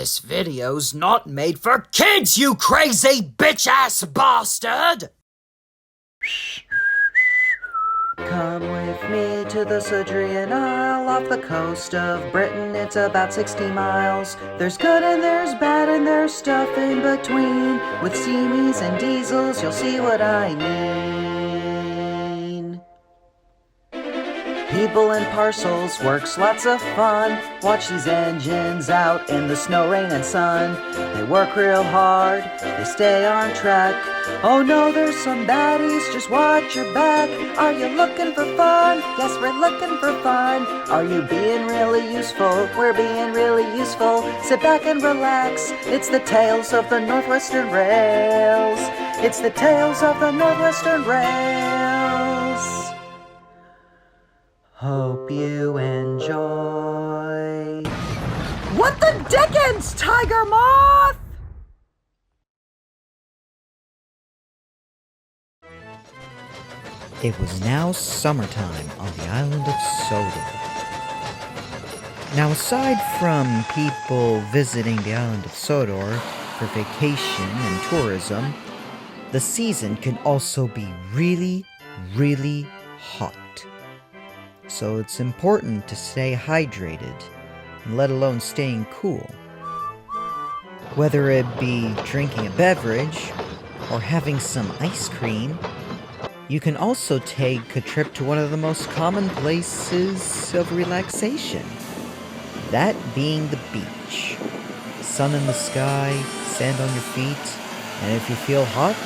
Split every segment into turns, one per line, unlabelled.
This video's not made for kids, you crazy bitch-ass bastard!
Come with me to the Sodrian Isle off the coast of Britain. It's about 60 miles. There's good and there's bad and there's stuff in between. With steamies and diesels, you'll see what I mean. People and parcels, works lots of fun. Watch these engines out in the snow, rain, and sun. They work real hard, they stay on track. Oh no, there's some baddies, just watch your back. Are you looking for fun? Yes, we're looking for fun. Are you being really useful? We're being really useful. Sit back and relax. It's the tales of the Northwestern Rails. It's the tales of the Northwestern Rails. Hope you enjoy. What the dickens, Tiger Moth?
It was now summertime on the island of Sodor. Now, aside from people visiting the island of Sodor for vacation and tourism, the season can also be really, really hot. So it's important to stay hydrated, let alone staying cool. Whether it be drinking a beverage or having some ice cream, you can also take a trip to one of the most common places of relaxation, that being the beach. Sun in the sky, sand on your feet, and if you feel hot,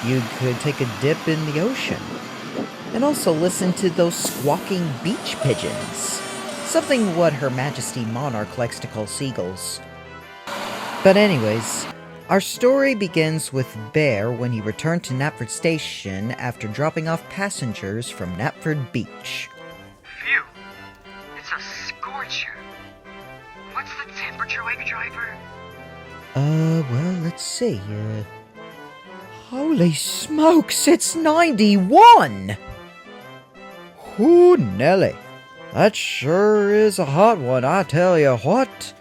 you could take a dip in the ocean. And also listen to those squawking beach pigeons, something what Her Majesty Monarch likes to call seagulls. But anyways, our story begins with Bear when he returned to Knapford Station after dropping off passengers from Knapford Beach.
Phew, it's a scorcher. What's the temperature like, driver?
Well, let's see, holy smokes, it's 91! Ooh, Nelly, that sure is a hot one, I tell you what.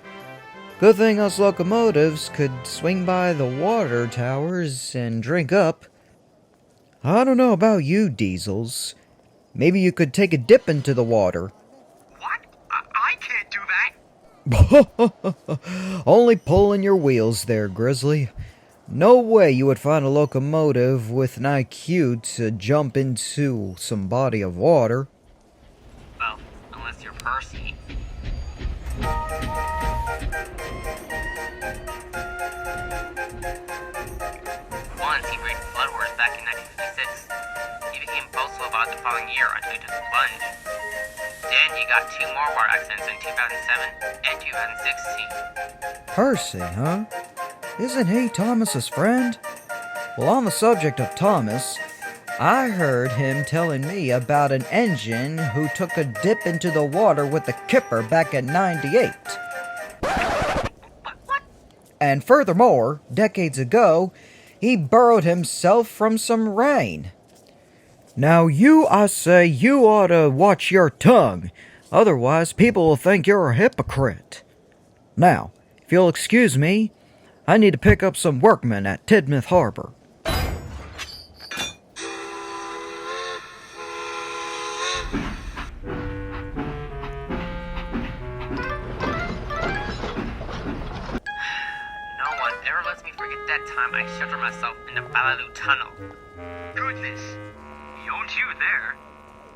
Good thing us locomotives could swing by the water towers and drink up. I don't know about you, Diesels. Maybe you could take a dip into the water.
What? I can't do that.
Only pulling your wheels there, Grizzly. No way you would find a locomotive with an IQ to jump into some body of water.
Well, unless you're Percy. Once he reached Flood Wars back in 1956. He became boastful about the following year until he took the plunge. Then he got 2 more water accidents in 2007 and 2016.
Percy, huh? Isn't he Thomas's friend? Well, on the subject of Thomas, I heard him telling me about an engine who took a dip into the water with the kipper back in '98.
What?
And furthermore, decades ago, he burrowed himself from some rain. Now I say you ought to watch your tongue, otherwise people will think you're a hypocrite. Now, if you'll excuse me, I need to pick up some workmen at Tidmouth Harbor.
No one ever lets me forget that time I sheltered myself in the Balaloo Tunnel. Goodness, don't you there?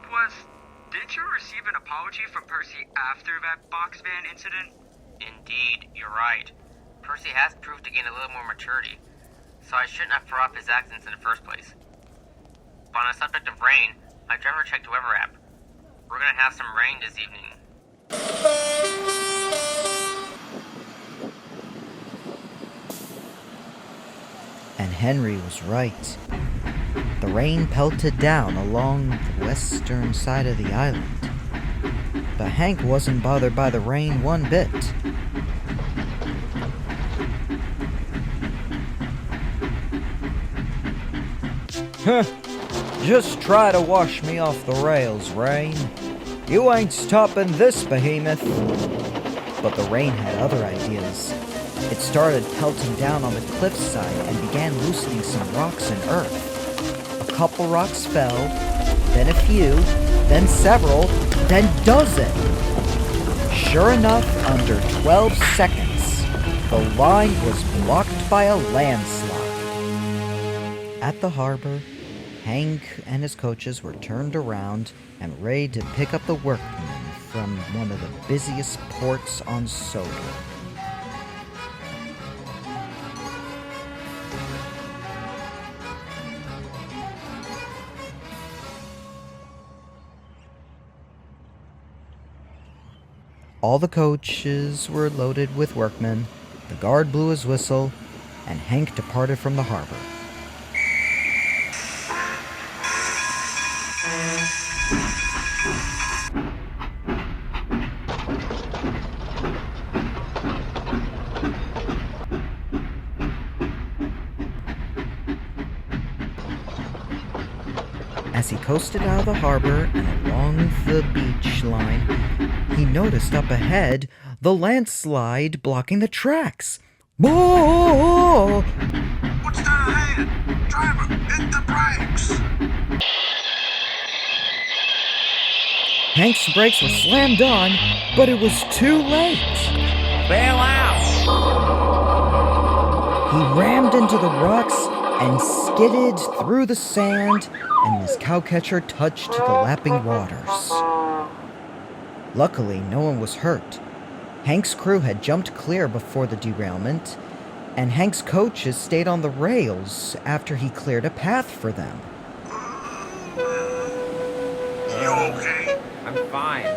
Plus, didn't you receive an apology from Percy after that box van incident? Indeed, you're right. Percy has proved to gain a little more maturity, so I shouldn't have thrown up his accidents in the first place. But on the subject of rain, my driver checked the weather app. We're gonna have some rain this evening.
And Henry was right. The rain pelted down along the western side of the island. But Hank wasn't bothered by the rain one bit. Just try to wash me off the rails, rain. You ain't stopping this behemoth. But the rain had other ideas. It started pelting down on the cliffside and began loosening some rocks and earth. A couple rocks fell, then a few, then several, then dozen. Sure enough, under 12 seconds, the line was blocked by a landslide. At the harbor, Hank and his coaches were turned around and ready to pick up the workmen from one of the busiest ports on Sodor. All the coaches were loaded with workmen, the guard blew his whistle, and Hank departed from the harbor. As he coasted out of the harbor and along the beach line, he noticed up ahead the landslide blocking the tracks. Whoa!
What's that ahead? Driver, hit the brakes!
Hank's brakes were slammed on, but it was too late.
Bail out!
He rammed into the rocks and skidded through the sand, and his cowcatcher touched the lapping waters. Luckily, no one was hurt. Hank's crew had jumped clear before the derailment, and Hank's coaches stayed on the rails after he cleared a path for them.
You okay?
I'm fine.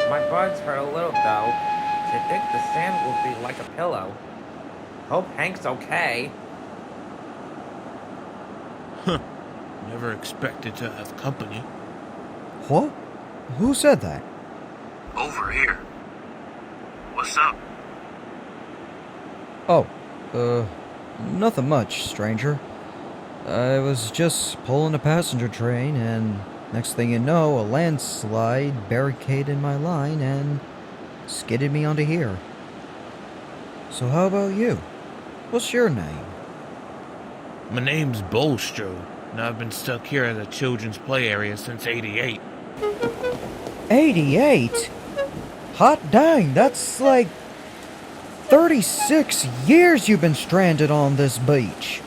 My buds hurt a little though. I think the sand will be like a pillow. Hope Hank's okay.
Never expected to have company.
What? Who said that?
Over here. What's up?
Oh, nothing much, stranger. I was just pulling a passenger train, and next thing you know, a landslide barricaded my line and skidded me onto here. So how about you? What's your name?
My name's Bolstrode, and I've been stuck here at the children's play area since '88.
88? Hot dang, that's like 36 years you've been stranded on this beach.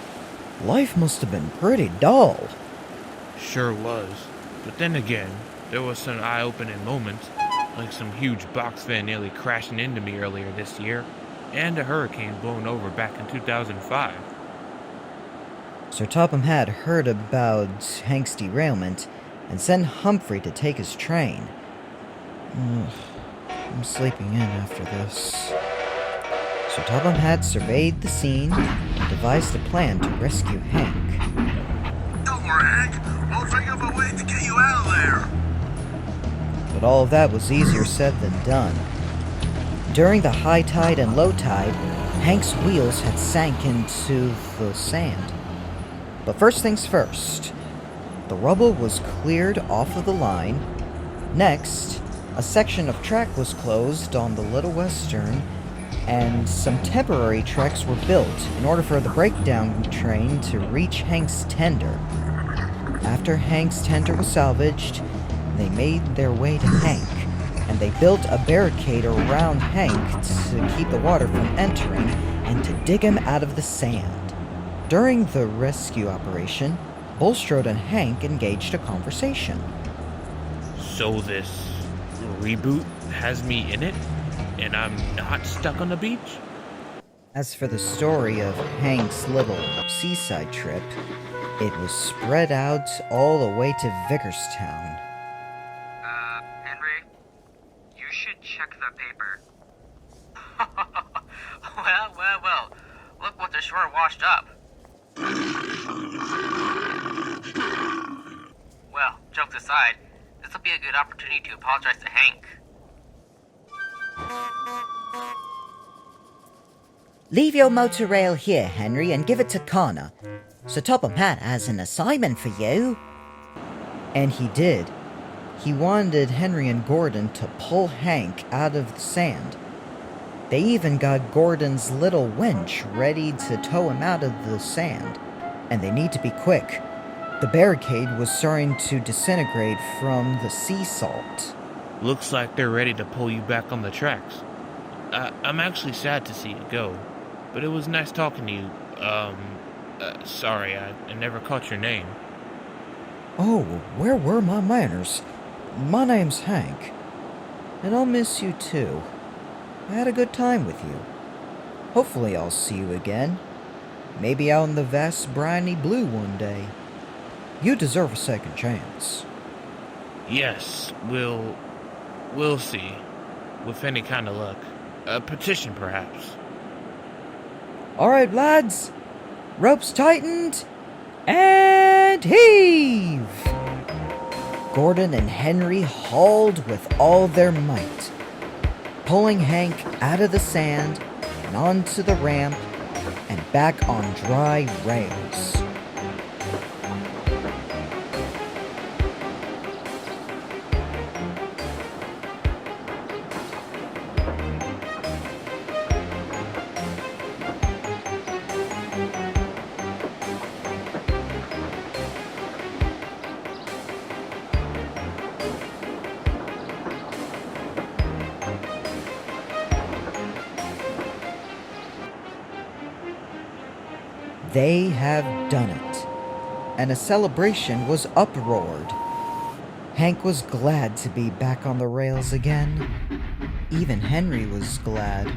Life must have been pretty dull.
Sure was. But then again, there was some eye-opening moments, like some huge box van nearly crashing into me earlier this year, and a hurricane blowing over back in 2005.
Sir Topham had heard about Hank's derailment and sent Humphrey to take his train. I'm sleeping in after this. Sir Topham had surveyed the scene and devised a plan to rescue Hank.
Don't worry, Hank. We'll think of a way to get you out of there.
But all of that was easier said than done. During the high tide and low tide, Hank's wheels had sank into the sand. But first things first, the rubble was cleared off of the line. Next, a section of track was closed on the Little Western, and some temporary tracks were built in order for the breakdown train to reach Hank's tender. After Hank's tender was salvaged, they made their way to Hank, and they built a barricade around Hank to keep the water from entering and to dig him out of the sand. During the rescue operation, Bulstrode and Hank engaged a conversation.
So this reboot has me in it, and I'm not stuck on the beach?
As for the story of Hank's little seaside trip, it was spread out all the way to Vickerstown.
Henry, you should check the paper. Well, look what the shore washed up. Well, jokes aside, this will be a good opportunity to apologize to Hank.
Leave your motor rail here, Henry, and give it to Connor. Sir Topham Hatt has an assignment for you.
And he did. He wanted Henry and Gordon to pull Hank out of the sand. They even got Gordon's little winch ready to tow him out of the sand. And they need to be quick. The barricade was starting to disintegrate from the sea salt.
Looks like they're ready to pull you back on the tracks. I'm actually sad to see you go, but it was nice talking to you. Sorry, I never caught your name.
Oh, where were my manners? My name's Hank. And I'll miss you too. I had a good time with you. Hopefully I'll see you again. Maybe out in the vast briny blue one day. You deserve a second chance.
Yes, we'll see. With any kind of luck. A petition, perhaps.
Alright, lads. Ropes tightened. And heave! Gordon and Henry hauled with all their might, pulling Hank out of the sand and onto the ramp and back on dry rails. They have done it, and a celebration was uproared. Hank was glad to be back on the rails again. Even Henry was glad.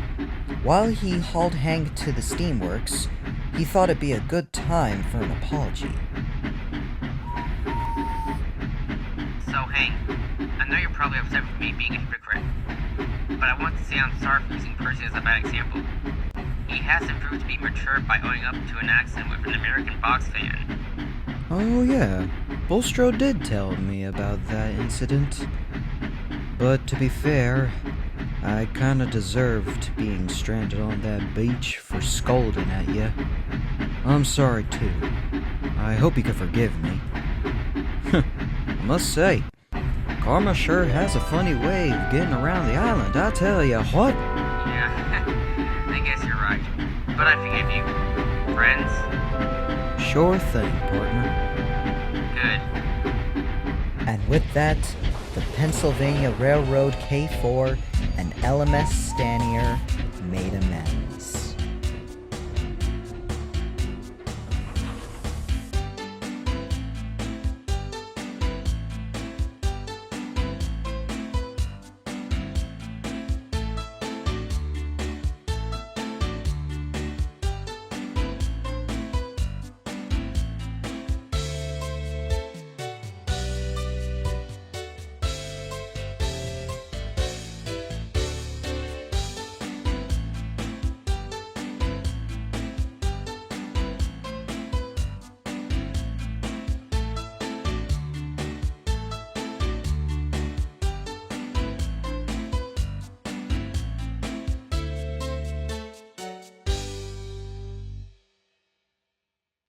While he hauled Hank to the steamworks, he thought it'd be a good time for an apology.
So, Hank, I know you're probably upset with me being a hypocrite, but I want to say I'm sorry for using Percy as a bad example. He hasn't proved to be mature by owning up to an accident with an American box fan.
Oh yeah, Bulstro did tell me about that incident. But to be fair, I kinda deserved being stranded on that beach for scolding at you. I'm sorry too. I hope you can forgive me. I must say, karma sure has a funny way of getting around the island, I tell ya what.
Yeah, I guess you're right. But I forgive you. Friends?
Sure thing, partner.
Good.
And with that, the Pennsylvania Railroad K4 and LMS Stanier